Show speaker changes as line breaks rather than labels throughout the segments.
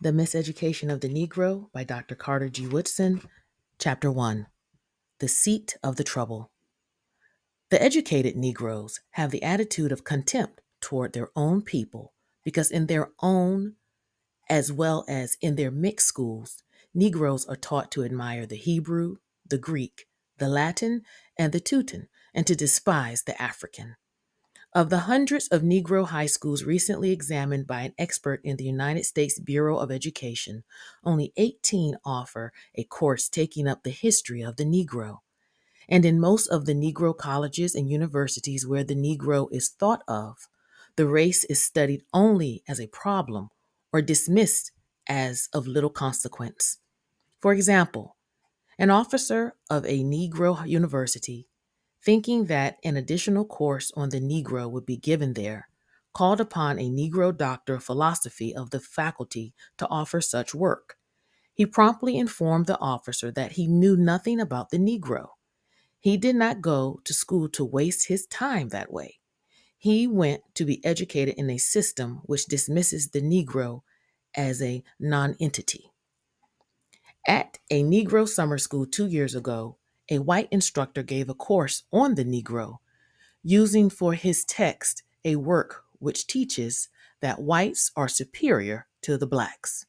The Miseducation of the Negro by Dr. Carter G. Woodson, Chapter 1. The Seat of the Trouble. The educated Negroes have the attitude of contempt toward their own people because in their own, as well as in their mixed schools, Negroes are taught to admire the Hebrew, the Greek, the Latin, and the Teuton, and to despise the African. Of the hundreds of Negro high schools recently examined by an expert in the United States Bureau of Education, only 18 offer a course taking up the history of the Negro. And in most of the Negro colleges and universities where the Negro is thought of, the race is studied only as a problem or dismissed as of little consequence. For example, an officer of a Negro university, thinking that an additional course on the Negro would be given there, called upon a Negro doctor of philosophy of the faculty to offer such work. He promptly informed the officer that he knew nothing about the Negro. He did not go to school to waste his time that way. He went to be educated in a system which dismisses the Negro as a nonentity. At a Negro summer school 2 years ago, a white instructor gave a course on the Negro, using for his text a work which teaches that whites are superior to the blacks.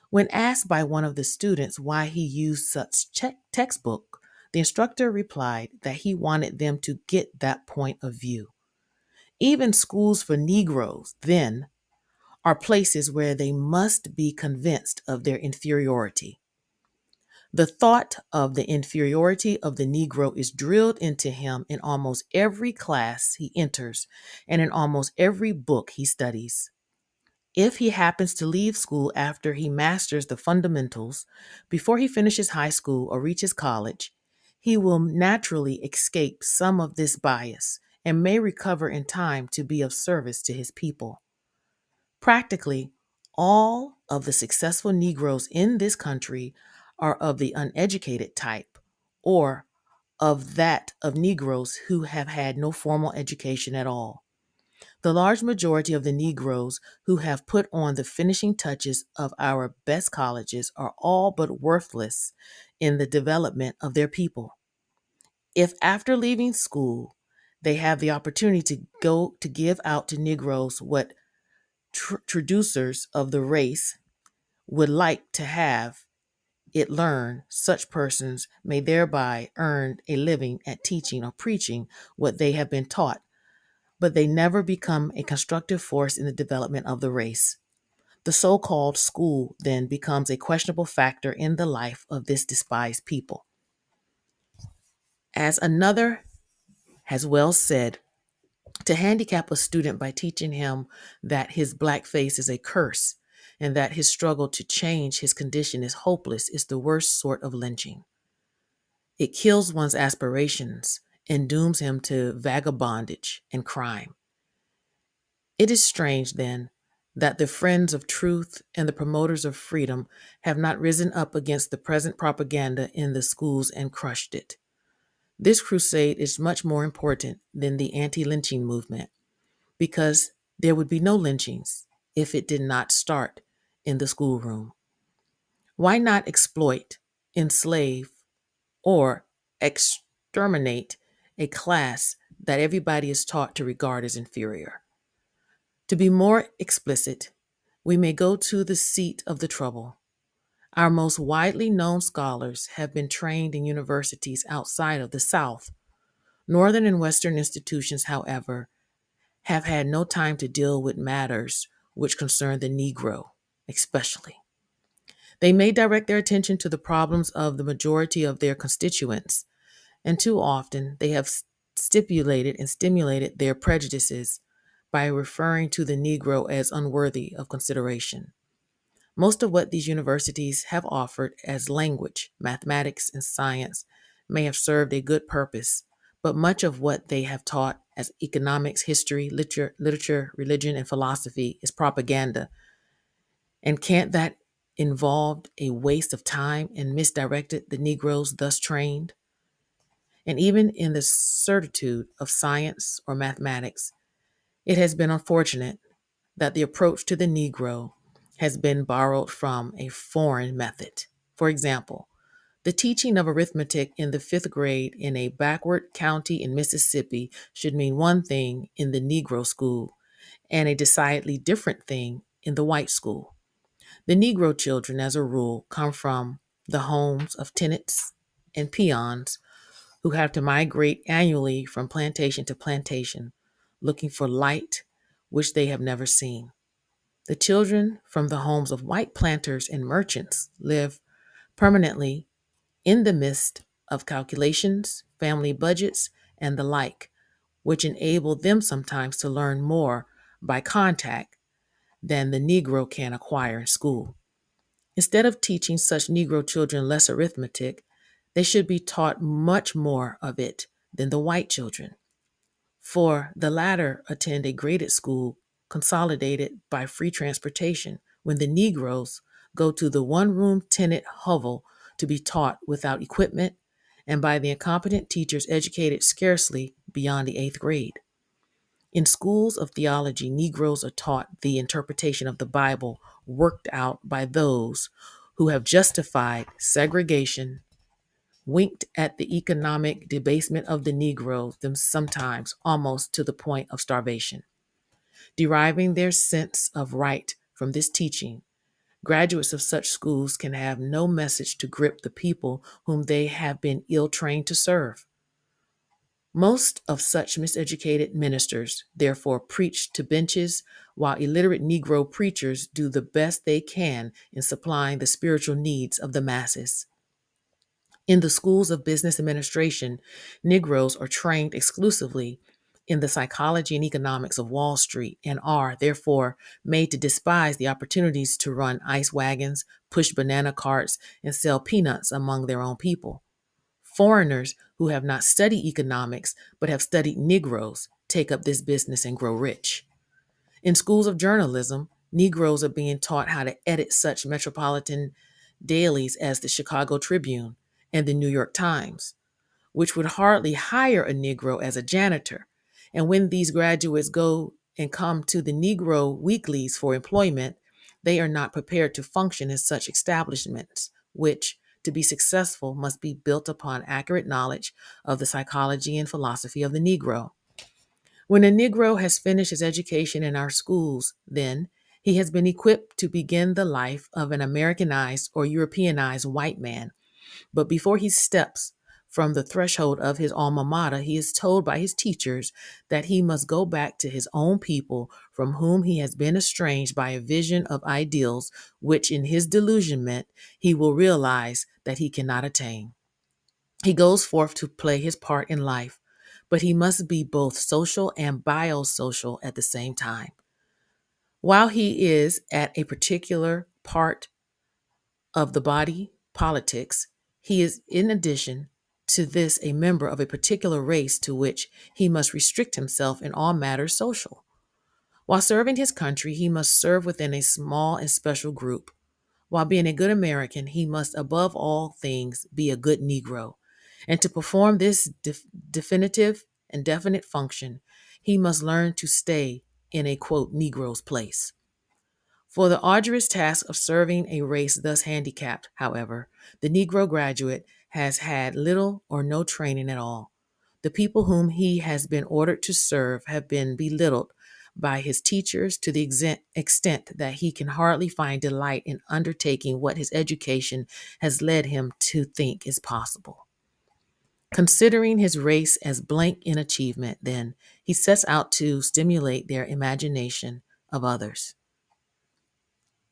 When asked by one of the students why he used such textbook, the instructor replied that he wanted them to get that point of view. Even schools for Negroes, then, are places where they must be convinced of their inferiority. The thought of the inferiority of the Negro is drilled into him in almost every class he enters and in almost every book he studies. If he happens to leave school after he masters the fundamentals, before he finishes high school or reaches college, he will naturally escape some of this bias and may recover in time to be of service to his people. Practically, all of the successful Negroes in this country are of the uneducated type, or of that of Negroes who have had no formal education at all. The large majority of the Negroes who have put on the finishing touches of our best colleges are all but worthless in the development of their people. If after leaving school, they have the opportunity to go to give out to Negroes what traducers of the race would like to have it learn, such persons may thereby earn a living at teaching or preaching what they have been taught, but they never become a constructive force in the development of the race. The so called school then becomes a questionable factor in the life of this despised people. As another has well said, to handicap a student by teaching him that his black face is a curse and that his struggle to change his condition is hopeless is the worst sort of lynching. It kills one's aspirations and dooms him to vagabondage and crime. It is strange, then, that the friends of truth and the promoters of freedom have not risen up against the present propaganda in the schools and crushed it. This crusade is much more important than the anti-lynching movement, because there would be no lynchings if it did not start in the schoolroom. Why not exploit, enslave, or exterminate a class that everybody is taught to regard as inferior? To be more explicit, we may go to the seat of the trouble. Our most widely known scholars have been trained in universities outside of the South. Northern and Western institutions, however, have had no time to deal with matters which concern the Negro, especially. They may direct their attention to the problems of the majority of their constituents, and too often they have stipulated and stimulated their prejudices by referring to the Negro as unworthy of consideration. Most of what these universities have offered as language, mathematics, and science may have served a good purpose, but much of what they have taught as economics, history, literature, religion, and philosophy is propaganda. And can't that involve a waste of time and misdirected the Negroes thus trained? And even in the certitude of science or mathematics, it has been unfortunate that the approach to the Negro has been borrowed from a foreign method. For example, the teaching of arithmetic in the fifth grade in a backward county in Mississippi should mean one thing in the Negro school and a decidedly different thing in the white school. The Negro children, as a rule, come from the homes of tenants and peons who have to migrate annually from plantation to plantation, looking for light which they have never seen. The children from the homes of white planters and merchants live permanently in the midst of calculations, family budgets, and the like, which enable them sometimes to learn more by contact than the Negro can acquire in school. Instead of teaching such Negro children less arithmetic, they should be taught much more of it than the white children, for the latter attend a graded school consolidated by free transportation, when the Negroes go to the one room tenant hovel to be taught without equipment and by the incompetent teachers educated scarcely beyond the eighth grade. In schools of theology, Negroes are taught the interpretation of the Bible worked out by those who have justified segregation, winked at the economic debasement of the Negroes, them sometimes almost to the point of starvation. Deriving their sense of right from this teaching, graduates of such schools can have no message to grip the people whom they have been ill trained to serve. Most of such miseducated ministers, therefore, preach to benches, while illiterate Negro preachers do the best they can in supplying the spiritual needs of the masses. In the schools of business administration, Negroes are trained exclusively in the psychology and economics of Wall Street and are, therefore, made to despise the opportunities to run ice wagons, push banana carts, and sell peanuts among their own people. Foreigners who have not studied economics but have studied Negroes take up this business and grow rich. In schools of journalism, Negroes are being taught how to edit such metropolitan dailies as the Chicago Tribune and the New York Times, which would hardly hire a Negro as a janitor. And when these graduates go and come to the Negro weeklies for employment, they are not prepared to function in such establishments, which, to be successful, must be built upon accurate knowledge of the psychology and philosophy of the Negro. When a Negro has finished his education in our schools, then he has been equipped to begin the life of an Americanized or Europeanized white man. But before he steps from the threshold of his alma mater, he is told by his teachers that he must go back to his own people from whom he has been estranged by a vision of ideals which, in his delusionment, he will realize that he cannot attain. He goes forth to play his part in life, but he must be both social and biosocial at the same time. While he is at a particular part of the body politics, he is in addition to this a member of a particular race to which he must restrict himself in all matters social. While serving his country, he must serve within a small and special group. While being a good American, he must above all things be a good Negro. And to perform this definitive and definite function, he must learn to stay in a quote Negro's place. For the arduous task of serving a race thus handicapped, however, the Negro graduate has had little or no training at all. The people whom he has been ordered to serve have been belittled by his teachers to the extent that he can hardly find delight in undertaking what his education has led him to think is possible. Considering his race as blank in achievement, then, he sets out to stimulate their imagination of others.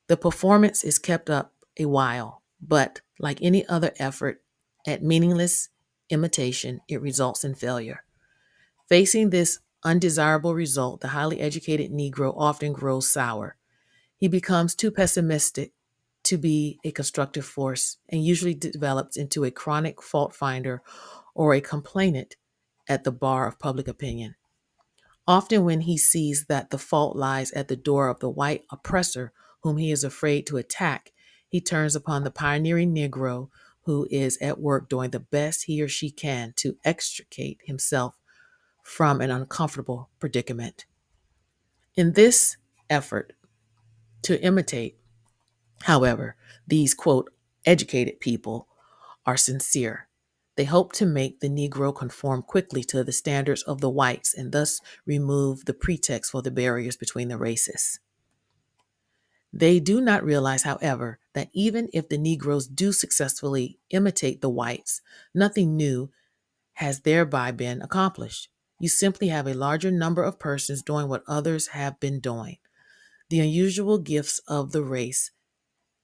The performance is kept up a while, but like any other effort at meaningless imitation, it results in failure. Facing this undesirable result, the highly educated Negro often grows sour. He becomes too pessimistic to be a constructive force and usually develops into a chronic fault finder or a complainant at the bar of public opinion. Often, when he sees that the fault lies at the door of the white oppressor whom he is afraid to attack, he turns upon the pioneering Negro who is at work doing the best he or she can to extricate himself from an uncomfortable predicament. In this effort to imitate, However, these quote, educated people are sincere. They hope to make the Negro conform quickly to the standards of the whites and thus remove the pretext for the barriers between the races. They do not realize, however, that even if the Negroes do successfully imitate the whites, nothing new has thereby been accomplished. You simply have a larger number of persons doing what others have been doing. The unusual gifts of the race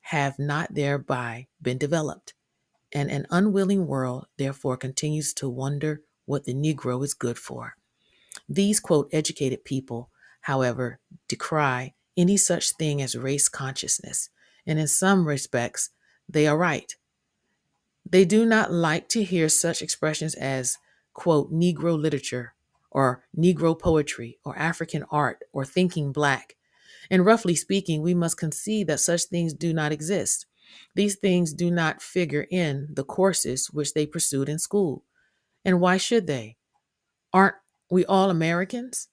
have not thereby been developed, and an unwilling world therefore continues to wonder what the Negro is good for. These, quote, educated people, however, decry any such thing as race consciousness, and in some respects, they are right. They do not like to hear such expressions as, quote, Negro literature, or Negro poetry, or African art, or thinking black. And roughly speaking, we must concede that such things do not exist. These things do not figure in the courses which they pursued in school. And why should they? Aren't we all Americans?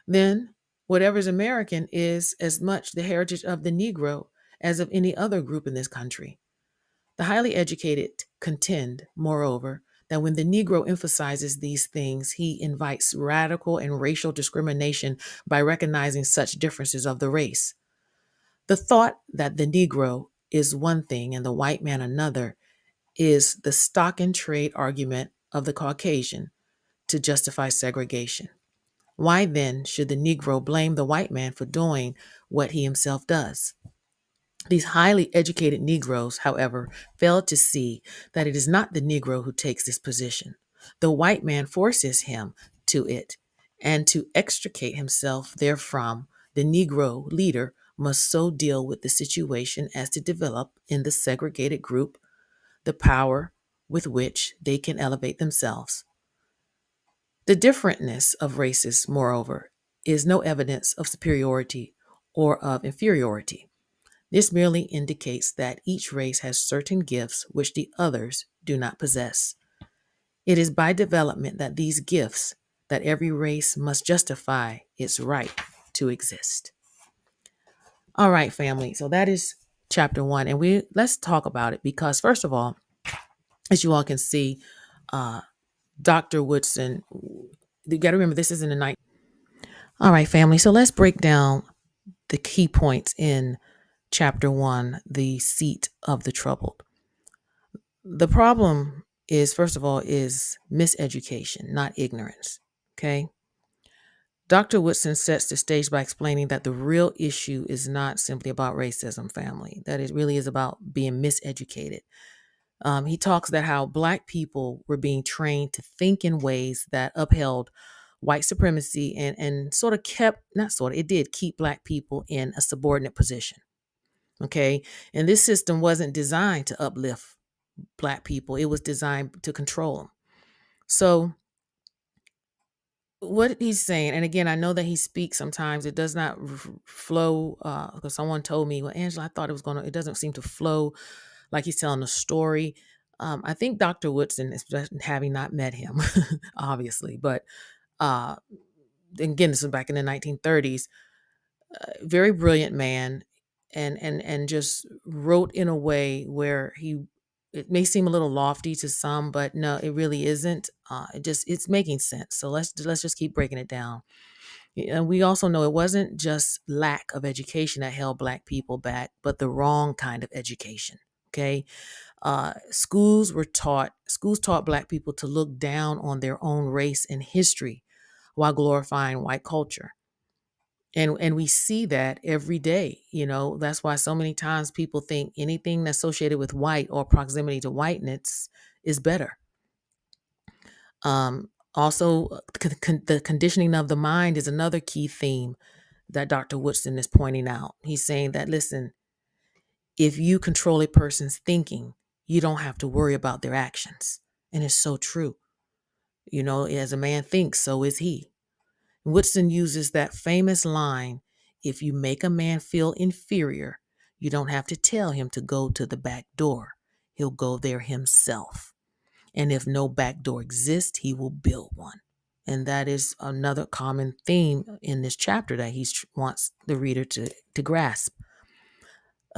Then, whatever is American is as much the heritage of the Negro as of any other group in this country. The highly educated contend, moreover, that when the Negro emphasizes these things, he invites radical and racial discrimination by recognizing such differences of the race. The thought that the Negro is one thing and the white man another is the stock and trade argument of the Caucasian to justify segregation. Why then should the Negro blame the white man for doing what he himself does? These highly educated Negroes, however, fail to see that it is not the Negro who takes this position. The white man forces him to it, and to extricate himself therefrom, the Negro leader must so deal with the situation as to develop in the segregated group the power with which they can elevate themselves. The differentness of races, moreover, is no evidence of superiority or of inferiority. This merely indicates that each race has certain gifts which the others do not possess. It is by development that these gifts that every race must justify its right to exist. All right, family. So that is chapter 1, and we let's talk about it because first of all, as you all can see, uh, Dr. Woodson. You got to remember this is in the night. All right, family. So let's break down the key points in chapter 1, the seat of the troubled. The problem is, first of all, is miseducation, not ignorance. Okay. Dr. Woodson sets the stage by explaining that the real issue is not simply about racism, family, that it really is about being miseducated. He talks that how Black people were being trained to think in ways that upheld white supremacy and sort of kept, not sort of, it did keep Black people in a subordinate position. Okay. And this system wasn't designed to uplift Black people, it was designed to control them. So, what he's saying, and again, I know that he speaks sometimes, it does not flow, because someone told me, well, Angela, I thought it doesn't seem to flow like he's telling a story. I think Dr. Woodson, is having not met him, obviously, but uh, again, this was back in the 1930s, very brilliant man, and just wrote in a way where it may seem a little lofty to some, but no, it really isn't. It's making sense. So let's just keep breaking it down. And we also know it wasn't just lack of education that held Black people back, but the wrong kind of education. Okay. Schools taught Black people to look down on their own race and history while glorifying white culture. And we see that every day. That's why so many times people think anything associated with white or proximity to whiteness is better. Also, the conditioning of the mind is another key theme that Dr. Woodson is pointing out. He's saying that, listen, if you control a person's thinking, you don't have to worry about their actions. And it's so true. As a man thinks, so is he. Woodson uses that famous line, if you make a man feel inferior, you don't have to tell him to go to the back door. He'll go there himself. And if no back door exists, he will build one. And that is another common theme in this chapter that he wants the reader to grasp.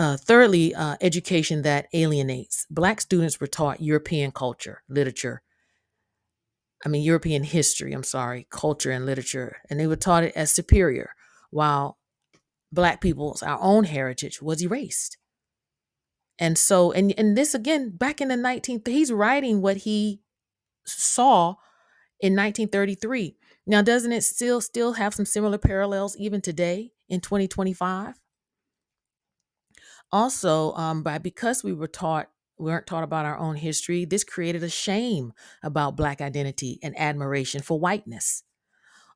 Thirdly, education that alienates. Black students were taught European culture, literature, European history, culture and literature, and they were taught it as superior, while Black people's, our own heritage was erased. And so, and this again, back in the 19th, he's writing what he saw in 1933. Now, doesn't it still have some similar parallels even today in 2025? Also, because we weren't taught about our own history. This created a shame about Black identity and admiration for whiteness.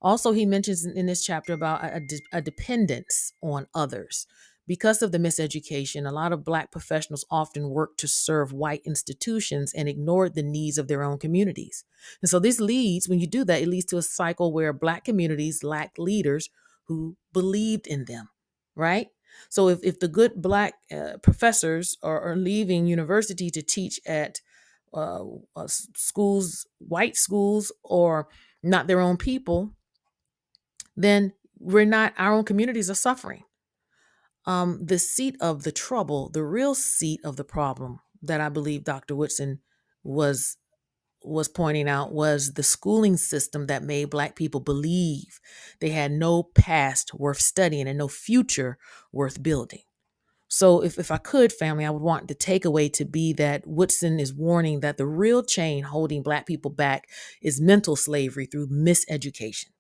Also, he mentions in this chapter about a dependence on others. Because of the miseducation, a lot of Black professionals often worked to serve white institutions and ignored the needs of their own communities. And so this leads, when you do that, it leads to a cycle where Black communities lack leaders who believed in them, right? So if the good Black professors are leaving university to teach at schools, white schools, or not their own people, then our own communities are suffering. The seat of the trouble, the real seat of the problem that I believe Dr. Woodson was was pointing out was the schooling system that made Black people believe they had no past worth studying and no future worth building. So if I could, family, I would want the takeaway to be that Woodson is warning that the real chain holding Black people back is mental slavery through miseducation,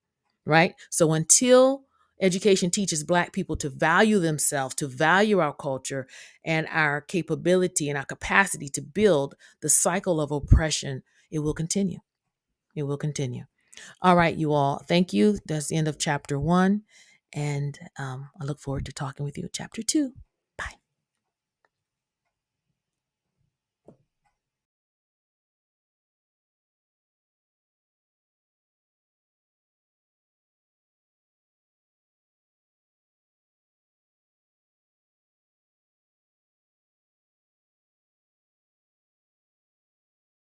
right? So until education teaches Black people to value themselves, to value our culture and our capability and our capacity to build, the cycle of oppression, it will continue. It will continue. All right, you all. Thank you. That's the end of chapter 1. And I look forward to talking with you in chapter 2.